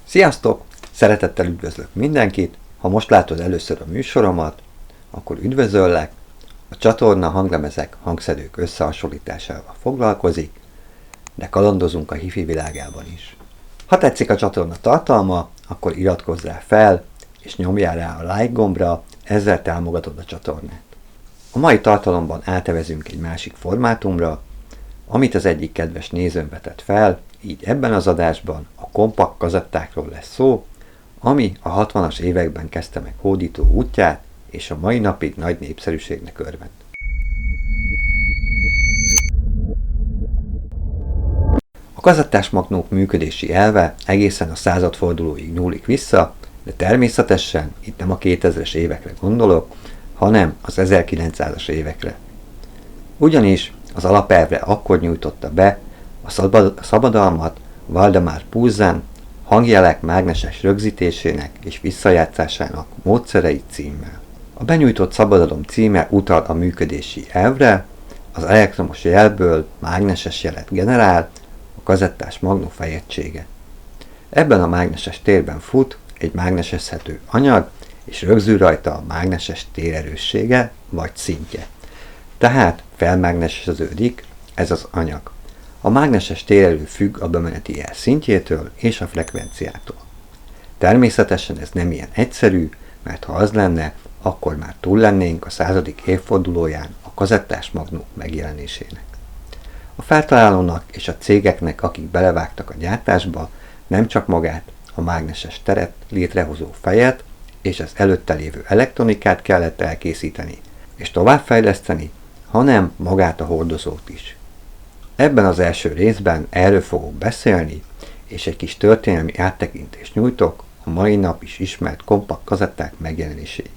Sziasztok! Szeretettel üdvözlök mindenkit! Ha most látod először a műsoromat, akkor üdvözöllek. A csatorna hanglemezek, hangszedők összehasonlításával foglalkozik, de kalandozunk a hifi világában is. Ha tetszik a csatorna tartalma, akkor iratkozz rá fel, és nyomjál rá a like gombra, ezzel támogatod a csatornát. A mai tartalomban átevezünk egy másik formátumra, amit az egyik kedves nézőm vetett fel, így ebben az adásban a kompakt kazettákról lesz szó, ami a 60-as években kezdte meg hódító útját, és a mai napig nagy népszerűségnek örvend. A kazettás magnók működési elve egészen a századfordulóig nyúlik vissza, de természetesen itt nem a 2000-es évekre gondolok, hanem az 1900-as évekre. Ugyanis az alapelvre akkor nyújtotta be a szabadalmat Waldemar Puzan hangjelek mágneses rögzítésének és visszajátszásának módszerei címmel. A benyújtott szabadalom címe utal a működési elvre, az elektromos jelből mágneses jelet generál, a kazettás magnó fejegysége. Ebben a mágneses térben fut egy mágnesezhető anyag, és rögzül rajta a mágneses térerőssége vagy szintje. Tehát felmágneseződik ez az anyag. A mágneses térerő függ a bemeneti jel szintjétől és a frekvenciától. Természetesen ez nem ilyen egyszerű, mert ha az lenne, akkor már túl lennénk a 100. évfordulóján a kazettás magnók megjelenésének. A feltalálónak és a cégeknek, akik belevágtak a gyártásba, nem csak magát, a mágneses teret létrehozó fejet és az előtte lévő elektronikát kellett elkészíteni és továbbfejleszteni, hanem magát a hordozót is. Ebben az első részben erről fogok beszélni, és egy kis történelmi áttekintést nyújtok a mai nap is ismert kompakt kazetták megjelenéséig.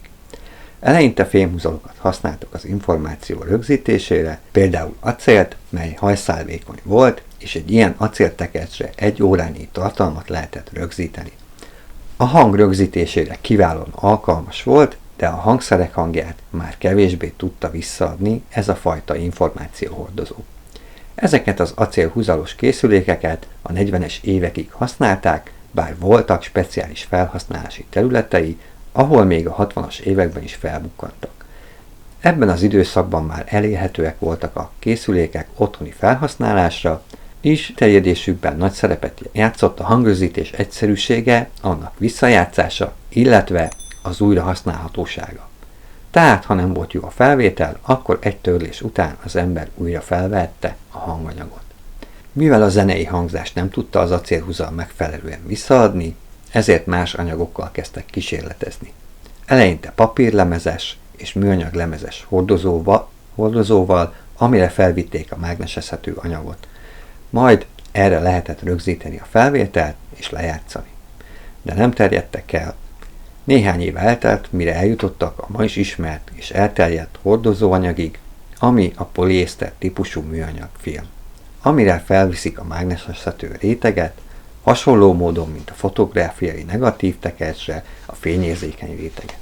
Eleinte fémhúzalokat használtak az információ rögzítésére, például acélt, mely hajszálvékony volt, és egy ilyen acéltekercsre 1 órányi tartalmat lehetett rögzíteni. A hang rögzítésére kiválóan alkalmas volt, de a hangszerek hangját már kevésbé tudta visszaadni ez a fajta információhordozó. Ezeket az acélhúzalos készülékeket a 40-es évekig használták, bár voltak speciális felhasználási területei, ahol még a 60-as években is felbukkantak. Ebben az időszakban már elérhetőek voltak a készülékek otthoni felhasználásra, és terjedésükben nagy szerepet játszott a hangrögzítés egyszerűsége, annak visszajátszása, illetve az újrahasználhatósága. Tehát, ha nem volt jó a felvétel, akkor egy törlés után az ember újra felvette a hanganyagot. Mivel a zenei hangzást nem tudta az acélhúzal megfelelően visszaadni, ezért más anyagokkal kezdtek kísérletezni. Eleinte papírlemezes és műanyag lemezes hordozóval, amire felvitték a mágnesezhető anyagot. Majd erre lehetett rögzíteni a felvételt és lejátszani. De nem terjedtek el. Néhány év eltelt, mire eljutottak a ma is ismert és elterjedt hordozóanyagig, ami a poliészter típusú műanyag film, amire felviszik a mágnesezhető réteget, hasonló módon, mint a fotográfiai negatív tekercsre a fényérzékeny réteget.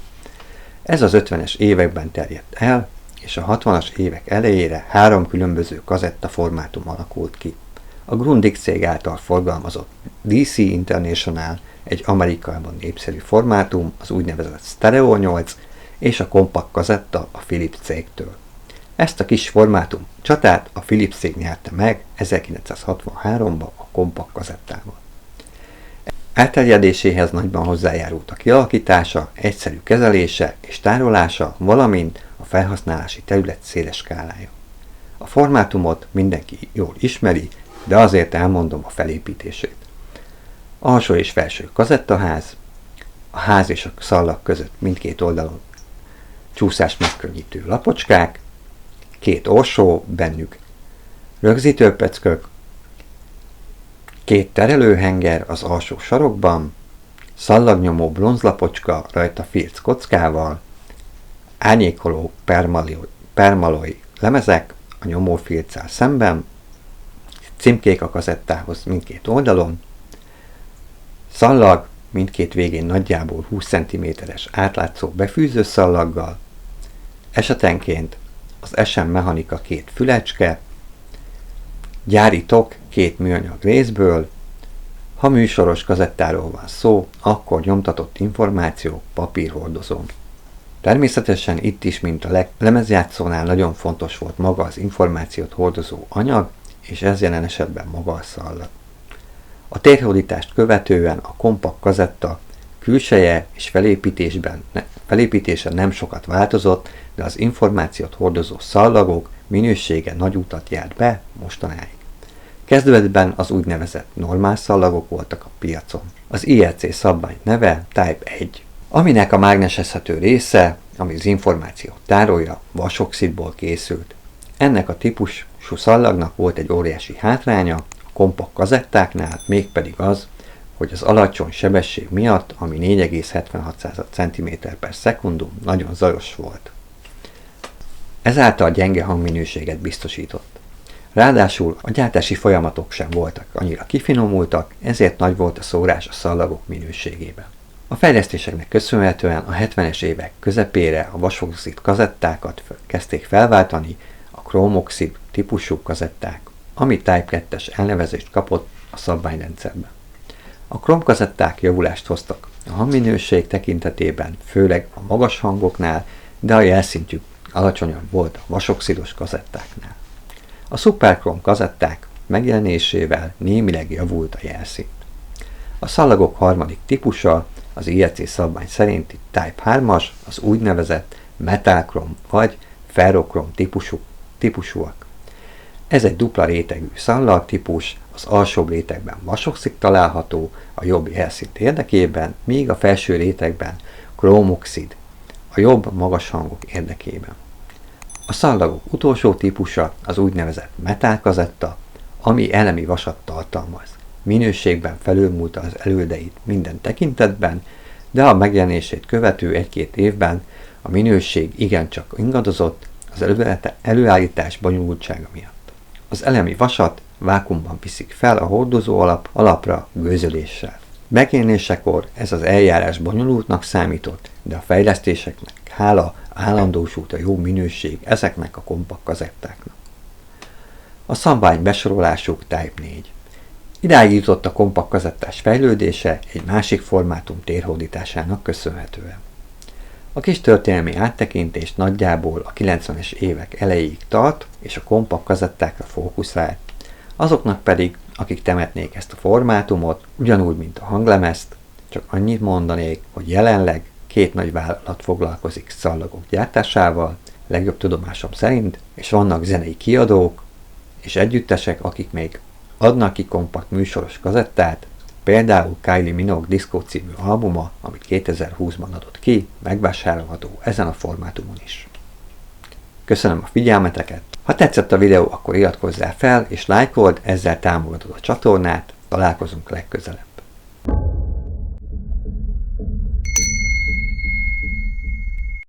Ez az 50-es években terjedt el, és a 60-as évek elejére 3 különböző kazetta formátum alakult ki. A Grundig cég által forgalmazott DC International, egy Amerikában népszerű formátum, az úgynevezett Stereo 8, és a kompakt kazetta a Philips cégtől. Ezt a kis formátum csatát a Philips cég nyerte meg 1963-ban a kompakt kazettával. Elterjedéséhez nagyban hozzájárult a kialakítása, egyszerű kezelése és tárolása, valamint a felhasználási terület széles skálája. A formátumot mindenki jól ismeri, de azért elmondom a felépítését. Alsó és felső kazettaház, a ház és a szallag között mindkét oldalon csúszás megkönnyítő lapocskák, 2 orsó, bennük rögzítőpeckök, 2 terelőhenger az alsó sarokban, szallagnyomó bronzlapocska rajta firc kockával, árnyékoló permaloy lemezek a nyomófirccel szemben, címkék a kazettához mindkét oldalon, szallag mindkét végén nagyjából 20 cm-es átlátszó befűző szallaggal, esetenként az SM Mechanika 2 fülecske, gyári tok 2 műanyag részből, Ha műsoros kazettáról van szó, akkor nyomtatott információk papírhordozón. Természetesen itt is, mint a lemezjátszónál nagyon fontos volt maga az információt hordozó anyag, és ez jelen esetben maga a szallag. A térhódítást követően a kompakt kazetta külseje és felépítése nem sokat változott, de az információt hordozó szallagok minősége nagy utat járt be mostanáig. Kezdetben az úgynevezett normál szallagok voltak a piacon. Az IEC szabvány neve Type 1, aminek a mágnesezhető része, ami az információt tárolja, vasoxidból készült. Ennek a típusú szallagnak volt egy óriási hátránya a kompakt kazettáknál, mégpedig az, hogy az alacsony sebesség miatt, ami 4,76 cm/s, nagyon zajos volt. Ezáltal gyenge hangminőséget biztosított. Ráadásul a gyártási folyamatok sem voltak annyira kifinomultak, ezért nagy volt a szórás a szallagok minőségében. A fejlesztéseknek köszönhetően a 70-es évek közepére a vasoxid kazettákat kezdték felváltani a krómoxid típusú kazetták, ami Type 2-es elnevezést kapott a szabványrendszerben. A kromkazetták javulást hoztak a hangminőség tekintetében, főleg a magas hangoknál, de a jelszintjük alacsonyabb volt a vasoxidos kazettáknál. A szuperkrom kazetták megjelenésével némileg javult a jelszint. A szallagok harmadik típusa, az IEC szabvány szerinti Type 3-as, az úgynevezett metálkrom vagy ferrokrom típusúak. Ez egy dupla rétegű szallagtípus, az alsóbb rétegben vasoxid található a jobb jelszint érdekében, míg a felső rétegben krómoxid a jobb magas hangok érdekében. A szallagok utolsó típusa az úgynevezett metálkazetta, ami elemi vasat tartalmaz. Minőségben felülmúlta az elődeit minden tekintetben, de a megjelenését követő 1-2 évben a minőség igencsak ingadozott az előállítás bonyolultsága miatt. Az elemi vasat vákuumban viszik fel a hordozó alapra gőzöléssel. Megjelenésekor ez az eljárás bonyolultnak számított, de a fejlesztéseknek hála állandósult a jó minőség ezeknek a kompakt kazettáknak. A szabvány besorolásuk Type 4. Idáig jutott a kompakt kazettás fejlődése egy másik formátum térhódításának köszönhetően. A kis történelmi áttekintés nagyjából a 90-es évek elejéig tart, és a kompakt kazettákra fókuszál, azoknak pedig, akik temetnék ezt a formátumot, ugyanúgy, mint a hanglemezt, csak annyit mondanék, hogy jelenleg 2 nagy vállalat foglalkozik szallagok gyártásával, legjobb tudomásom szerint, és vannak zenei kiadók és együttesek, akik még adnak ki kompakt műsoros kazettát, például Kylie Minogue Disco című albuma, amit 2020-ban adott ki, megvásárolható ezen a formátumon is. Köszönöm a figyelmeteket! Ha tetszett a videó, akkor iratkozzál fel és lájkold, ezzel támogatod a csatornát, találkozunk legközelebb.